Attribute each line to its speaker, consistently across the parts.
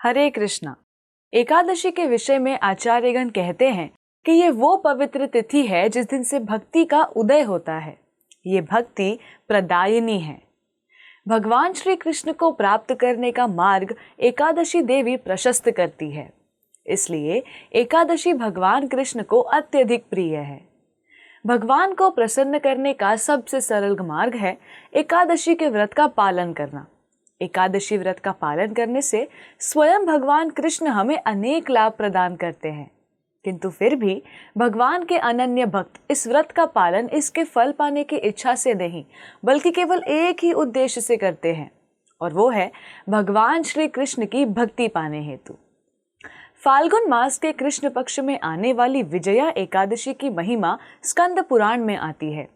Speaker 1: हरे कृष्णा। एकादशी के विषय में आचार्यगण कहते हैं कि ये वो पवित्र तिथि है जिस दिन से भक्ति का उदय होता है। ये भक्ति प्रदायिनी है। भगवान श्री कृष्ण को प्राप्त करने का मार्ग एकादशी देवी प्रशस्त करती है। इसलिए एकादशी भगवान कृष्ण को अत्यधिक प्रिय है। भगवान को प्रसन्न करने का सबसे सरल मार्ग है एकादशी के व्रत का पालन करना। एकादशी व्रत का पालन करने से स्वयं भगवान कृष्ण हमें अनेक लाभ प्रदान करते हैं, किंतु फिर भी भगवान के अनन्य भक्त इस व्रत का पालन इसके फल पाने की इच्छा से नहीं, बल्कि केवल एक ही उद्देश्य से करते हैं, और वो है भगवान श्री कृष्ण की भक्ति पाने हेतु। फाल्गुन मास के कृष्ण पक्ष में आने वाली विजया एकादशी की महिमा स्कंद पुराण में आती है।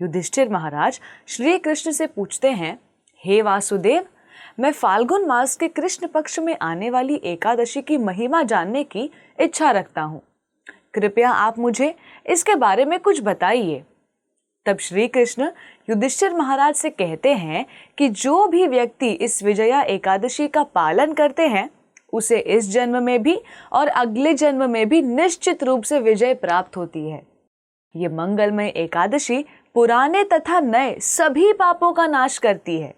Speaker 1: युधिष्ठिर महाराज श्री कृष्ण से पूछते हैं, हे वासुदेव, मैं फाल्गुन मास के कृष्ण पक्ष में आने वाली एकादशी की महिमा जानने की इच्छा रखता हूँ। कृपया आप मुझे इसके बारे में कुछ बताइए। तब श्री कृष्ण युधिष्ठिर महाराज से कहते हैं कि जो भी व्यक्ति इस विजया एकादशी का पालन करते हैं उसे इस जन्म में भी और अगले जन्म में भी निश्चित रूप से विजय प्राप्त होती है। ये मंगलमय एकादशी पुराने तथा नए सभी पापों का नाश करती है।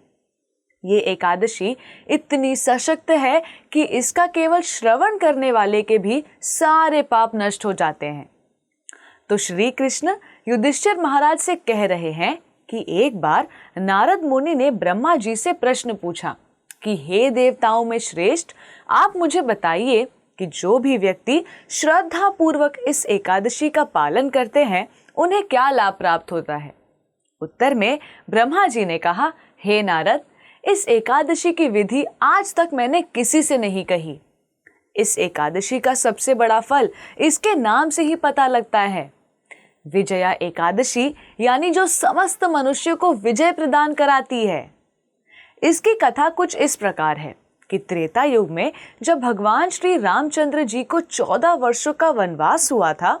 Speaker 1: ये एकादशी इतनी सशक्त है कि इसका केवल श्रवण करने वाले के भी सारे पाप नष्ट हो जाते हैं। तो श्री कृष्ण युधिष्ठिर महाराज से कह रहे हैं कि एक बार नारद मुनि ने ब्रह्मा जी से प्रश्न पूछा कि हे देवताओं में श्रेष्ठ, आप मुझे बताइए कि जो भी व्यक्ति श्रद्धा पूर्वक इस एकादशी का पालन करते हैं उन्हें क्या लाभ प्राप्त होता है। उत्तर में ब्रह्मा जी ने कहा, हे नारद, इस एकादशी की विधि आज तक मैंने किसी से नहीं कही। इस एकादशी का सबसे बड़ा फल इसके नाम से ही पता लगता है। विजया एकादशी यानी जो समस्त मनुष्य को विजय प्रदान कराती है। इसकी कथा कुछ इस प्रकार है कि त्रेता युग में जब भगवान श्री रामचंद्र जी को 14 वर्षों का वनवास हुआ था,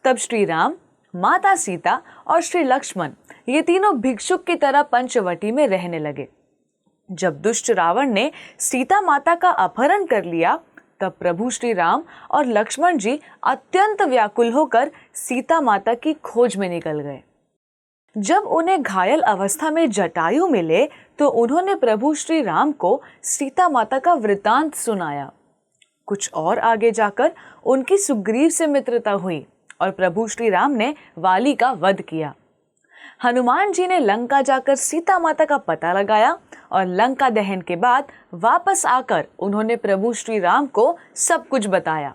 Speaker 1: तब श्री राम, माता सीता और श्री लक्ष्मण ये तीनों भिक्षुक की तरह पंचवटी में रहने लगे। जब दुष्ट रावण ने सीता माता का अपहरण कर लिया, तब प्रभु श्री राम और लक्ष्मण जी अत्यंत व्याकुल होकर सीता माता की खोज में निकल गए। जब उन्हें घायल अवस्था में जटायु मिले तो उन्होंने प्रभु श्री राम को सीता माता का वृतांत सुनाया। कुछ और आगे जाकर उनकी सुग्रीव से मित्रता हुई और प्रभु श्री राम ने वाली का वध किया। हनुमान जी ने लंका जाकर सीता माता का पता लगाया और लंका दहन के बाद वापस आकर उन्होंने प्रभु श्री राम को सब कुछ बताया।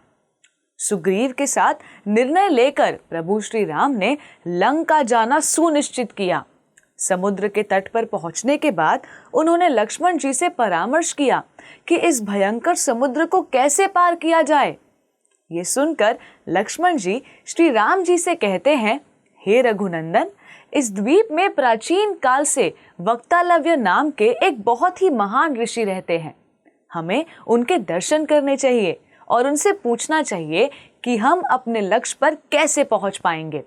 Speaker 1: सुग्रीव के साथ निर्णय लेकर प्रभु श्री राम ने लंका जाना सुनिश्चित किया। समुद्र के तट पर पहुंचने के बाद उन्होंने लक्ष्मण जी से परामर्श किया कि इस भयंकर समुद्र को कैसे पार किया जाए। ये सुनकर लक्ष्मण जी श्री राम जी से कहते हैं, हे रघुनंदन, इस द्वीप में प्राचीन काल से वक्तालव्य नाम के एक बहुत ही महान ऋषि रहते हैं। हमें उनके दर्शन करने चाहिए और उनसे पूछना चाहिए कि हम अपने लक्ष्य पर कैसे पहुंच पाएंगे।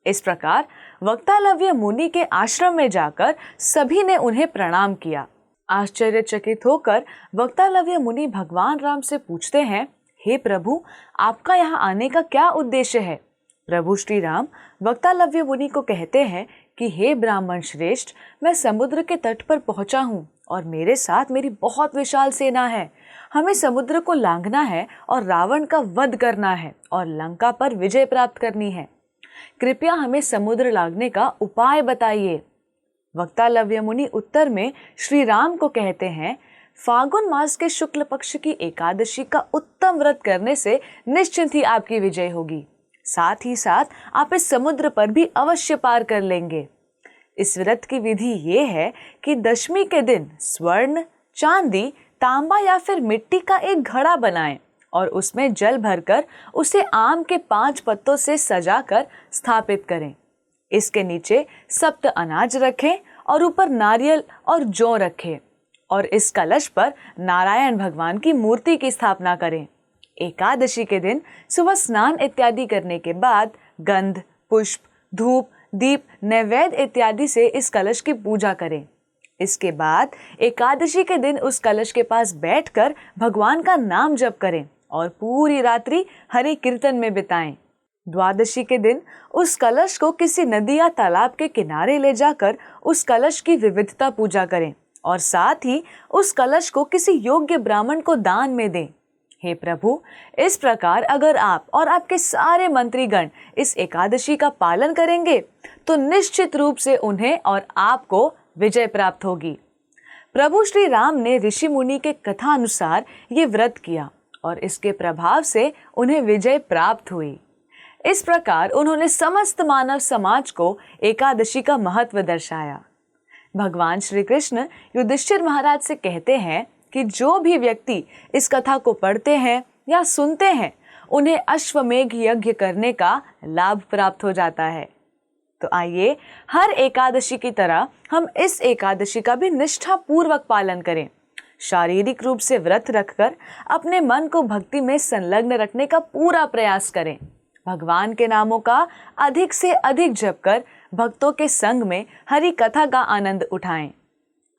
Speaker 1: इस प्रकार वक्तालव्य मुनि के आश्रम में जाकर सभी ने उन्हें प्रणाम किया। आश्चर्यचकित होकर वक्तालव्य मुनि भगवान राम से पूछते हैं, हे प्रभु, आपका यहाँ आने का क्या उद्देश्य है। प्रभु श्री राम वक्तालव्य मुनि को कहते हैं कि हे ब्राह्मण श्रेष्ठ, मैं समुद्र के तट पर पहुंचा हूँ और मेरे साथ मेरी बहुत विशाल सेना है। हमें समुद्र को लांघना है और रावण का वध करना है और लंका पर विजय प्राप्त करनी है। कृपया हमें समुद्र लांघने का उपाय बताइए। वक्तालव्य मुनि उत्तर में श्री राम को कहते हैं, फाल्गुन मास के शुक्ल पक्ष की एकादशी का उत्तम व्रत करने से निश्चित ही आपकी विजय होगी। साथ ही साथ आप इस समुद्र पर भी अवश्य पार कर लेंगे। इस व्रत की विधि ये है कि दशमी के दिन स्वर्ण, चांदी, तांबा या फिर मिट्टी का एक घड़ा बनाएं और उसमें जल भरकर उसे आम के 5 पत्तों से सजाकर स्थापित करें। इसके नीचे सप्त अनाज रखें और ऊपर नारियल और जौ रखें और इस कलश पर नारायण भगवान की मूर्ति की स्थापना करें। एकादशी के दिन सुबह स्नान इत्यादि करने के बाद गंध, पुष्प, धूप, दीप, नैवेद्य इत्यादि से इस कलश की पूजा करें। इसके बाद एकादशी के दिन उस कलश के पास बैठकर भगवान का नाम जप करें और पूरी रात्रि हरि कीर्तन में बिताएं। द्वादशी के दिन उस कलश को किसी नदी या तालाब के किनारे ले जाकर उस कलश की विविधता पूजा करें और साथ ही उस कलश को किसी योग्य ब्राह्मण को दान में दें। हे प्रभु, इस प्रकार अगर आप और आपके सारे मंत्रीगण इस एकादशी का पालन करेंगे तो निश्चित रूप से उन्हें और आपको विजय प्राप्त होगी। प्रभु श्री राम ने ऋषि मुनि के कथा अनुसार ये व्रत किया और इसके प्रभाव से उन्हें विजय प्राप्त हुई। इस प्रकार उन्होंने समस्त मानव समाज को एकादशी का महत्व दर्शाया। भगवान श्री कृष्ण युधिष्ठिर महाराज से कहते हैं कि जो भी व्यक्ति इस कथा को पढ़ते हैं या सुनते हैं उन्हें अश्वमेघ यज्ञ करने का लाभ प्राप्त हो जाता है। तो आइए हर एकादशी की तरह हम इस एकादशी का भी निष्ठा पूर्वक पालन करें। शारीरिक रूप से व्रत रखकर अपने मन को भक्ति में संलग्न रखने का पूरा प्रयास करें। भगवान के नामों का अधिक से अधिक जप कर भक्तों के संग में हरि कथा का आनंद उठाएं।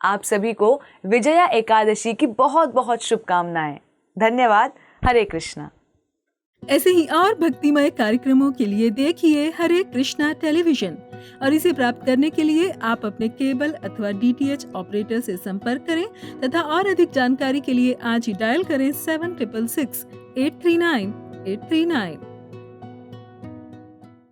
Speaker 1: आप सभी को विजया एकादशी की बहुत बहुत शुभकामनाएं। धन्यवाद। हरे कृष्णा।
Speaker 2: ऐसे ही और भक्तिमय कार्यक्रमों के लिए देखिए हरे कृष्णा टेलीविजन और इसे प्राप्त करने के लिए आप अपने केबल अथवा DTH ऑपरेटर से संपर्क करें तथा और अधिक जानकारी के लिए आज ही डायल करें 7666 839 839।